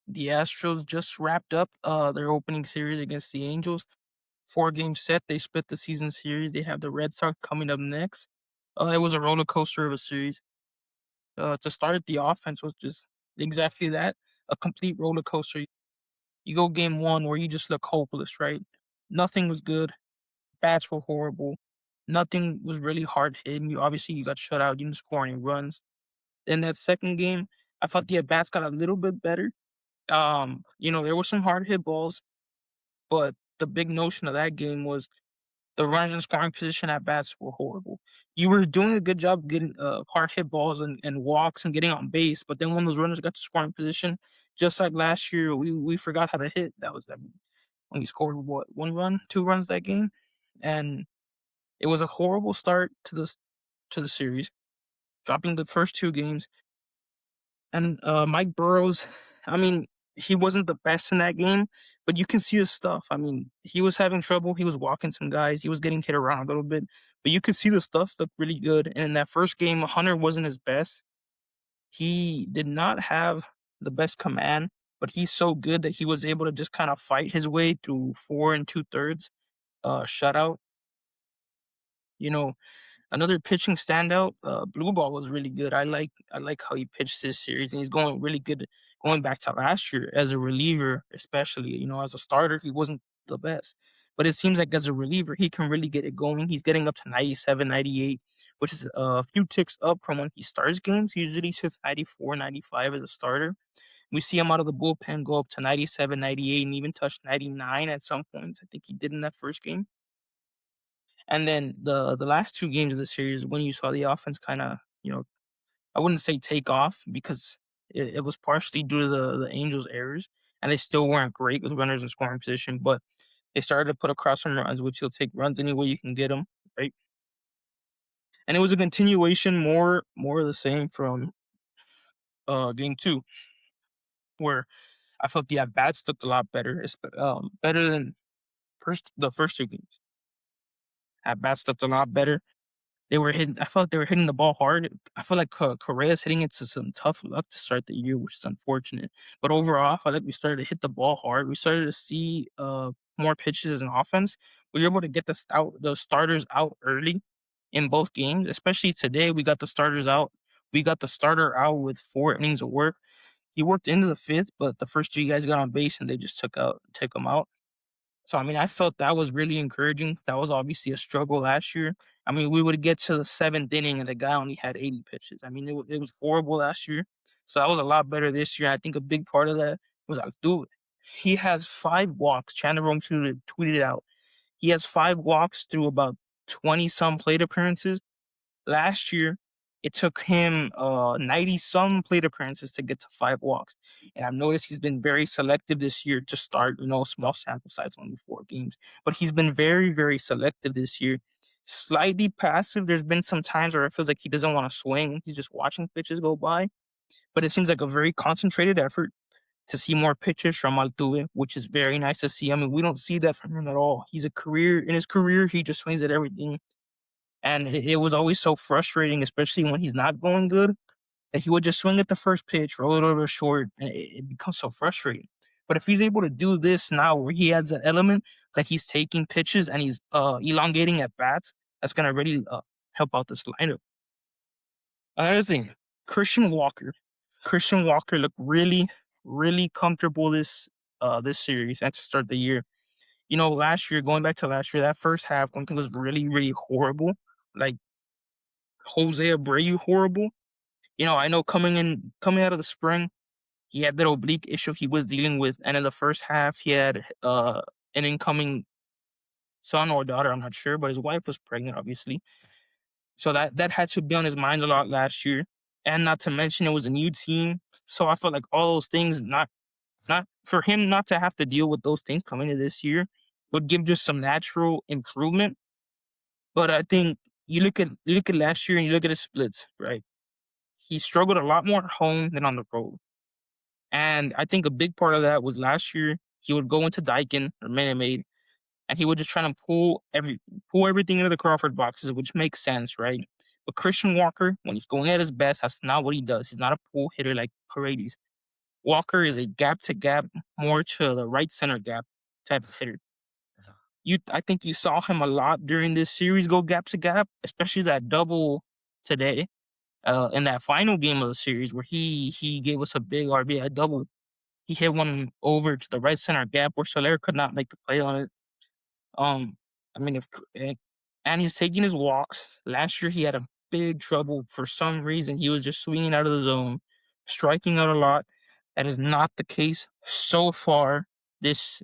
The Astros just wrapped up their opening series against the Angels. 4 game set. They split the season series. They have the Red Sox coming up next. It was a roller coaster of a series. To start, the offense was just exactly that, a complete roller coaster. You go game one where you just look hopeless, right? Nothing was good. Bats were horrible. Nothing was really hard hitting. You got shut out. You didn't score any runs. Then that second game, I thought the at bats got a little bit better. There were some hard hit balls, but the big notion of that game was the runners in scoring position at bats were horrible. You were doing a good job getting hard hit balls and walks and getting on base, but then when those runners got to scoring position, just like last year, we forgot how to hit. When we scored what 1 run, 2 runs that game, and it was a horrible start to the series, dropping the first 2 games. And Mike Burrows, I mean, he wasn't the best in that game, but you can see his stuff. I mean, he was having trouble. He was walking some guys. He was getting hit around a little bit, but you could see the stuff looked really good. And in that first game, Hunter wasn't his best. He did not have the best command, but he's so good that he was able to just kind of fight his way through 4 and 2/3 shutout. You know, Another pitching standout, Blue Ball was really good. I like how he pitched this series, and he's going really good going back to last year as a reliever, especially. As a starter, he wasn't the best. But it seems like as a reliever, he can really get it going. He's getting up to 97, 98, which is a few ticks up from when he starts games. He usually sits 94, 95 as a starter. We see him out of the bullpen go up to 97, 98, and even touch 99 at some points. I think he did in that first game. And then the last 2 games of the series, when you saw the offense kind of, I wouldn't say take off because it was partially due to the Angels' errors, and they still weren't great with runners in scoring position, but they started to put across some runs, which you'll take runs any way you can get them, right? And it was a continuation, more of the same from game two, where I felt the at bats looked a lot better, better than the first 2 games. At bats looked a lot better. They were hitting. I felt they were hitting the ball hard. I feel like Correa's hitting it to some tough luck to start the year, which is unfortunate. But overall, I felt like we started to hit the ball hard. We started to see more pitches as an offense. We were able to get the starters out early in both games. Especially today, we got the starters out. We got the starter out with 4 innings of work. He worked into the fifth, but the first 3 guys got on base and they just took him out. So, I mean, I felt that was really encouraging. That was obviously a struggle last year. I mean, we would get to the 7th inning and the guy only had 80 pitches. I mean, it was horrible last year. So that was a lot better this year. I think a big part of that was Altuve. He has 5 walks. Chandler Rome tweeted it out. He has 5 walks through about 20 some plate appearances. Last year, it took him 90 some plate appearances to get to 5 walks. And I've noticed he's been very selective this year to start, small sample size, only 4 games. But he's been very, very selective this year. Slightly passive. There's been some times where it feels like he doesn't want to swing. He's just watching pitches go by. But it seems like a very concentrated effort to see more pitches from Altuve, which is very nice to see. I mean, we don't see that from him at all. In his career, he just swings at everything. And it was always so frustrating, especially when he's not going good, that he would just swing at the first pitch, roll it over short, and it becomes so frustrating. But if he's able to do this now, where he adds an element that he's taking pitches and he's elongating at bats, that's gonna really help out this lineup. Another thing, Christian Walker. Christian Walker looked really, really comfortable this series and to start the year. Last year, going back to last year, that first half, one thing was really, really horrible. Like Jose Abreu horrible. I know coming out of the spring, he had that oblique issue he was dealing with, and in the first half, he had an incoming son or daughter, I'm not sure, but his wife was pregnant, obviously. So that had to be on his mind a lot last year, and not to mention it was a new team. So I felt like all those things, not for him not to have to deal with those things coming into this year, would give just some natural improvement. But I think you look at last year and you look at his splits, right? He struggled a lot more at home than on the road. And I think a big part of that was last year he would go into Daikin or Minute Maid and he would just try to pull everything into the Crawford boxes, which makes sense, right? But Christian Walker, when he's going at his best, that's not what he does. He's not a pull hitter like Paredes. Walker is a gap to gap, more to the right center gap type of hitter. I think you saw him a lot during this series go gap to gap, especially that double today. In that final game of the series where he gave us a big RBI double. He hit one over to the right center gap where Soler could not make the play on it. Um, I mean, if and he's taking his walks. Last year, he had a big trouble for some reason. He was just swinging out of the zone, striking out a lot. That is not the case so far this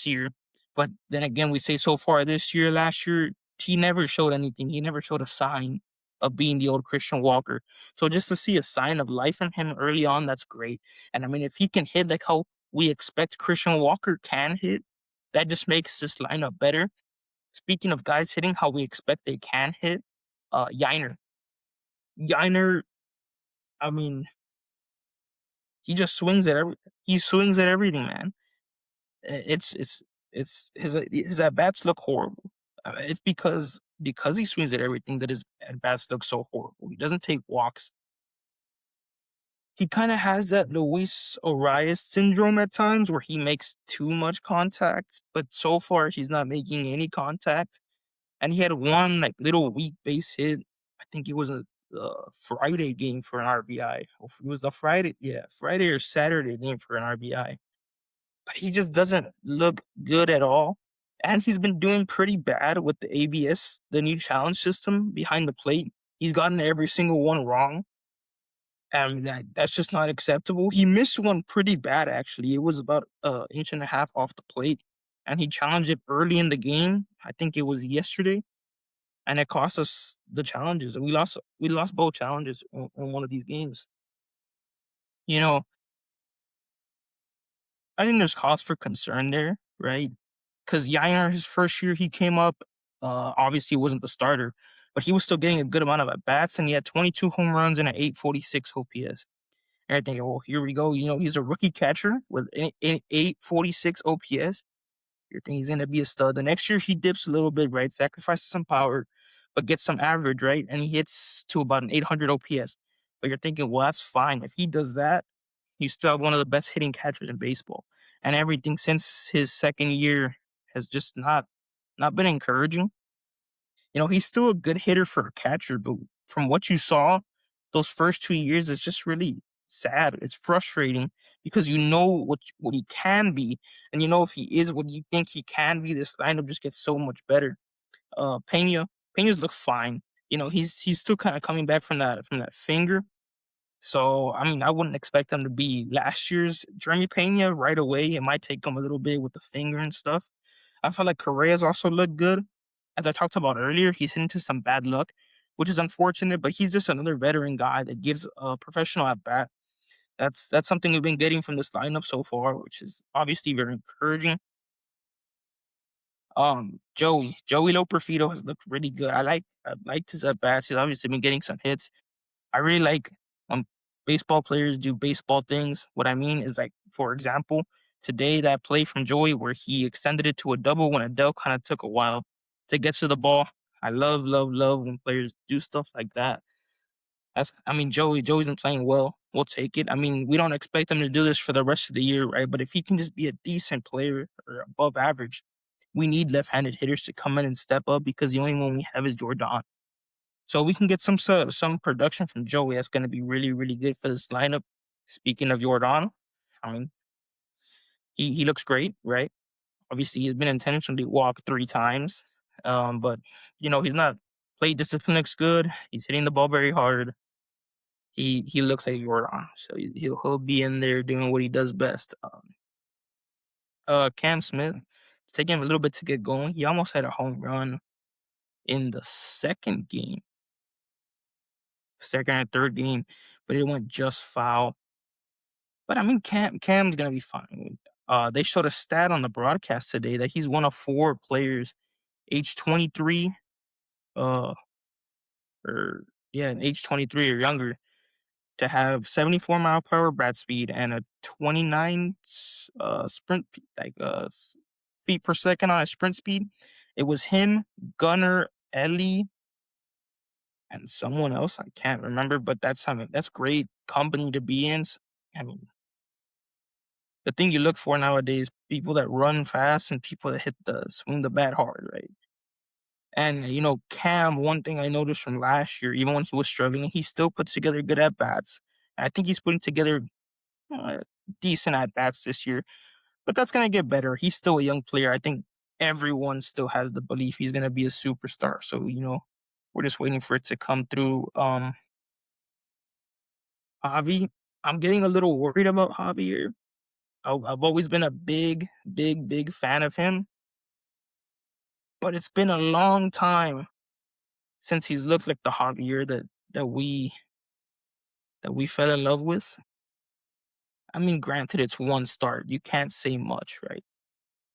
year. But then again, we say so far this year. Last year, he never showed anything. He never showed a sign of being the old Christian Walker. So just to see a sign of life from him early on, that's great. And I mean, if he can hit like how we expect Christian Walker can hit, that just makes this lineup better. Speaking of guys hitting how we expect they can hit, Yiner. Yiner, I mean, he just swings at he swings at everything, man. It's his at bats look horrible. It's because he swings at everything that his at bats look so horrible. He doesn't take walks. He kind of has that Luis Arias syndrome at times where he makes too much contact, but so far he's not making any contact. And he had one like little weak base hit. I think it was a Friday game for an RBI. It was the Friday or Saturday game for an RBI. But he just doesn't look good at all. And he's been doing pretty bad with the ABS, the new challenge system behind the plate. He's gotten every single one wrong. And that's just not acceptable. He missed one pretty bad, actually. It was about an inch and a half off the plate. And he challenged it early in the game. I think it was yesterday. And it cost us the challenges. And we lost both challenges on one of these games. You know, I think there's cause for concern there, right? Because Yainer, his first year he came up, obviously wasn't the starter, but he was still getting a good amount of at bats, and he had 22 home runs and an 846 OPS. And I think, oh, here we go. He's a rookie catcher with an 846 OPS. You're thinking he's gonna be a stud. The next year he dips a little bit, right? Sacrifices some power, but gets some average, right? And he hits to about an 800 OPS. But you're thinking, well, that's fine. If he does that, he's still one of the best hitting catchers in baseball. And everything since his second year has just not been encouraging. He's still a good hitter for a catcher, but from what you saw, those first 2 years, it's just really sad. It's frustrating because you know what he can be, and if he is what you think he can be, this lineup just gets so much better. Pena's look fine. He's still kind of coming back from that finger. So I mean, I wouldn't expect him to be last year's Jeremy Pena right away. It might take him a little bit with the finger and stuff. I feel like Correa's also looked good. As I talked about earlier, he's into some bad luck, which is unfortunate, but he's just another veteran guy that gives a professional at bat. That's something we've been getting from this lineup so far, which is obviously very encouraging. Joey Loperfido has looked really good. I liked his at bats. He's obviously been getting some hits. I really like when baseball players do baseball things. What I mean is, like, for example, today that play from Joey where he extended it to a double when Adele kind of took a while to get to the ball. I love, love, love when players do stuff like that. I mean, Joey's been playing well. We'll take it. I mean, we don't expect him to do this for the rest of the year, right? But if he can just be a decent player or above average, we need left-handed hitters to come in and step up because the only one we have is Jordan. So we can get some production from Joey. That's going to be really, really good for this lineup. Speaking of Jordan, I mean, he looks great, right? Obviously, he's been intentionally walked 3 times, but he's not. Play discipline looks good. He's hitting the ball very hard. He looks like Jordan, so he'll be in there doing what he does best. Cam Smith, it's taking him a little bit to get going. He almost had a home run in the second and third game, but it went just foul. But I mean, Cam's gonna be fine. They showed a stat on the broadcast today that he's one of 4 players, age 23, uh, or yeah, age 23 or younger, to have 74-mile-per-hour bat speed and a 29 feet per second on a sprint speed. It was him, Gunnar, Ellie, and someone else I can't remember, but that's great company to be in. I mean, the thing you look for nowadays, people that run fast and people that hit the swing the bat hard, right? And Cam, one thing I noticed from last year, even when he was struggling, he still puts together good at bats. I think he's putting together uh, decent at bats this year, but that's gonna get better. He's still a young player. I think everyone still has the belief he's gonna be a superstar. So we're just waiting for it to come through. Javi, I'm getting a little worried about Javier. I've always been a big, big, big fan of him, but it's been a long time since he's looked like the Javier that we that we fell in love with. I mean, granted, it's one start. You can't say much, right?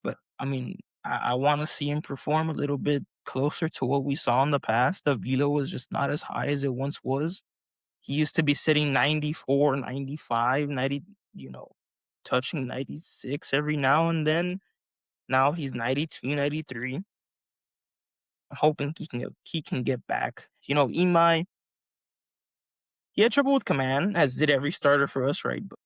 But I mean, I want to see him perform a little bit closer to what we saw in the past. The velo was just not as high as it once was. He used to be sitting 94, 95, 90, touching 96 every now and then. Now he's 92, 93. I'm hoping he can get back. Imai, he had trouble with command, as did every starter for us, right? But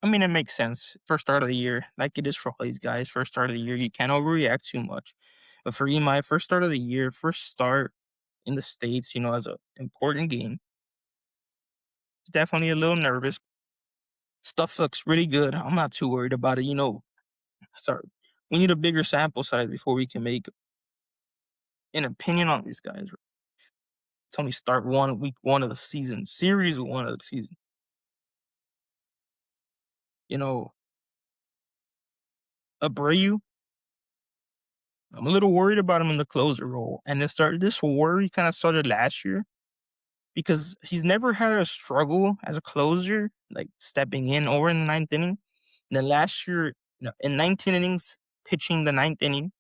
I mean, it makes sense. First start of the year, like it is for all these guys. First start of the year, you can't overreact too much. But for Imai, first start of the year, first start in the States, as an important game. Definitely a little nervous. Stuff looks really good. I'm not too worried about it. Sorry. We need a bigger sample size before we can make an opinion on these guys. It's only start week one of the season, series one of the season. Abreu, I'm a little worried about him in the closer role. And this worry kind of started last year because he's never had a struggle as a closer, like stepping in over in the ninth inning. And then last year, in 19 innings, pitching the ninth inning,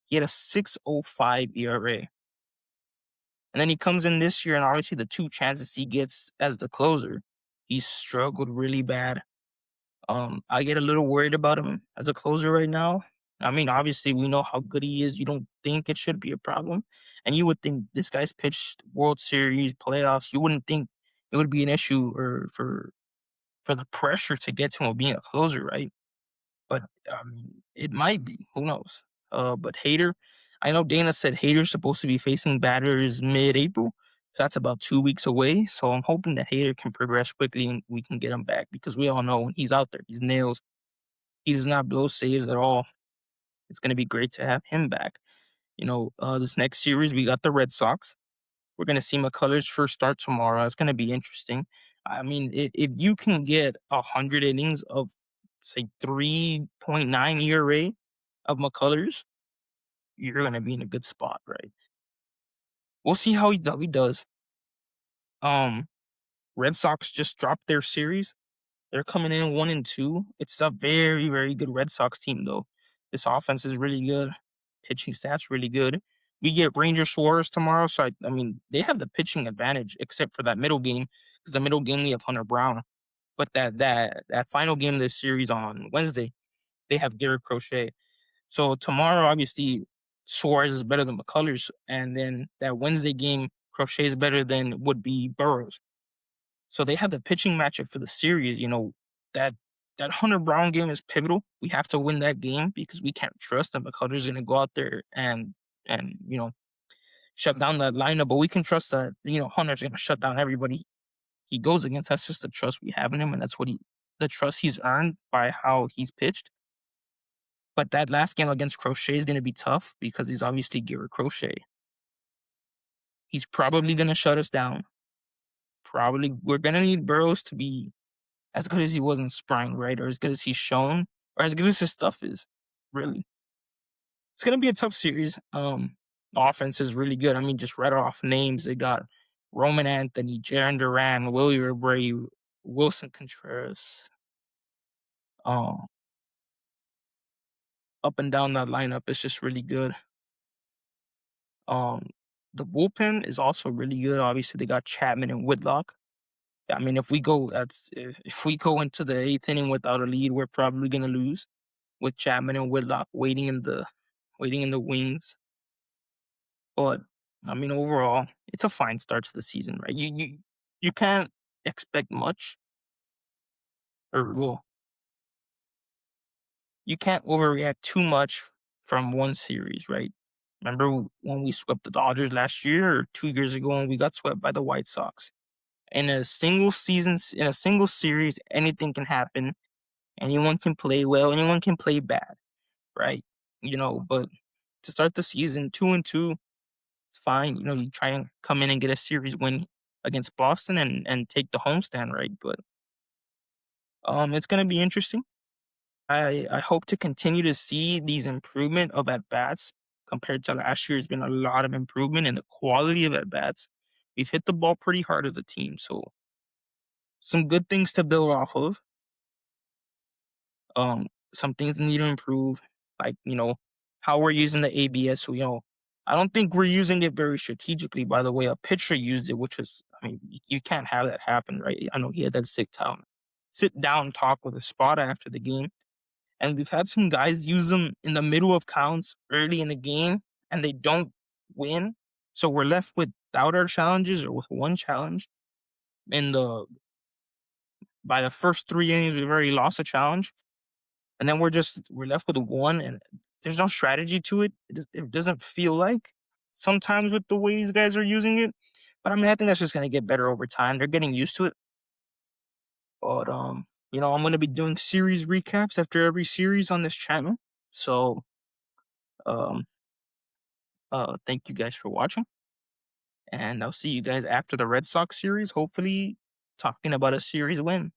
he had a 6.05 ERA. And then he comes in this year, and obviously the two chances he gets as the closer, he's struggled really bad. I get a little worried about him as a closer right now. I mean, obviously we know how good he is. You don't think it should be a problem, and you would think this guy's pitched World Series, playoffs. You wouldn't think it would be an issue or for the pressure to get to him being a closer, right? But I mean, it might be. Who knows? But Hader, I know Dana said Hader's supposed to be facing batters mid-April, so that's about 2 weeks away. So I'm hoping that Hader can progress quickly and we can get him back because we all know when he's out there, he's nails. He does not blow saves at all. It's going to be great to have him back. This next series we got the Red Sox. We're going to see McCullers first start tomorrow. It's going to be interesting. I mean, if you can get 100 innings of, say, 3.9 ERA of McCullers, you're going to be in a good spot, right? We'll see how he does. Red Sox just dropped their series. They're coming in 1-2. It's a very, very good Red Sox team, though. This offense is really good. Pitching stats really good. We get Ranger Suarez tomorrow, so I mean they have the pitching advantage, except for that middle game, because the middle game we have Hunter Brown. But that final game of this series on Wednesday, they have Garrett Crochet. So tomorrow, obviously, Suarez is better than McCullers, and then that Wednesday game, Crochet is better than would be Burrows. So they have the pitching matchup for the series. That that Hunter Brown game is pivotal. We have to win that game because we can't trust that McCullers going to go out there and shut down that lineup. But we can trust that Hunter's going to shut down everybody he goes against. That's just the trust we have in him, and that's the trust he's earned by how he's pitched. But that last game against Crochet is going to be tough because he's obviously Garrett Crochet. He's probably going to shut us down. Probably we're going to need Burrows to be as good as he was in spring, right? Or as good as he's shown, or as good as his stuff is, really. It's gonna be a tough series. The offense is really good. I mean, just right off names, they got Roman Anthony, Jaron Duran, William Abreu, Wilson Contreras. Um, Up and down that lineup is just really good. Um, the bullpen is also really good. Obviously, they got Chapman and Whitlock. I mean, if we go into the eighth inning without a lead, we're probably gonna lose with Chapman and Whitlock waiting in the wings. But I mean, overall, it's a fine start to the season, right? You can't expect much, or well, you can't overreact too much from one series, right? Remember when we swept the Dodgers last year or 2 years ago when we got swept by the White Sox? In a single season, in a single series, anything can happen. Anyone can play well, anyone can play bad, right? But to start the season 2-2, it's fine. You try and come in and get a series win against Boston and take the homestand, right? But it's gonna be interesting. I hope to continue to see these improvement of at bats compared to last year. There's been a lot of improvement in the quality of at bats. We've hit the ball pretty hard as a team, so some good things to build off of. Some things need to improve, like how we're using the ABS. So, I don't think we're using it very strategically. By the way, a pitcher used it, which was, I mean, you can't have that happen, right? I know he had that sit down talk with a spotter after the game. And we've had some guys use them in the middle of counts early in the game, and they don't win. So we're left without our challenges or with one challenge. In the By the first 3 innings, we've already lost a challenge, and then we're left with one, and there's no strategy to it. It doesn't feel like sometimes with the way these guys are using it. But I mean, I think that's just gonna get better over time. They're getting used to it. But I'm gonna be doing series recaps after every series on this channel. So um thank you guys for watching, and I'll see you guys after the Red Sox series, hopefully talking about a series win.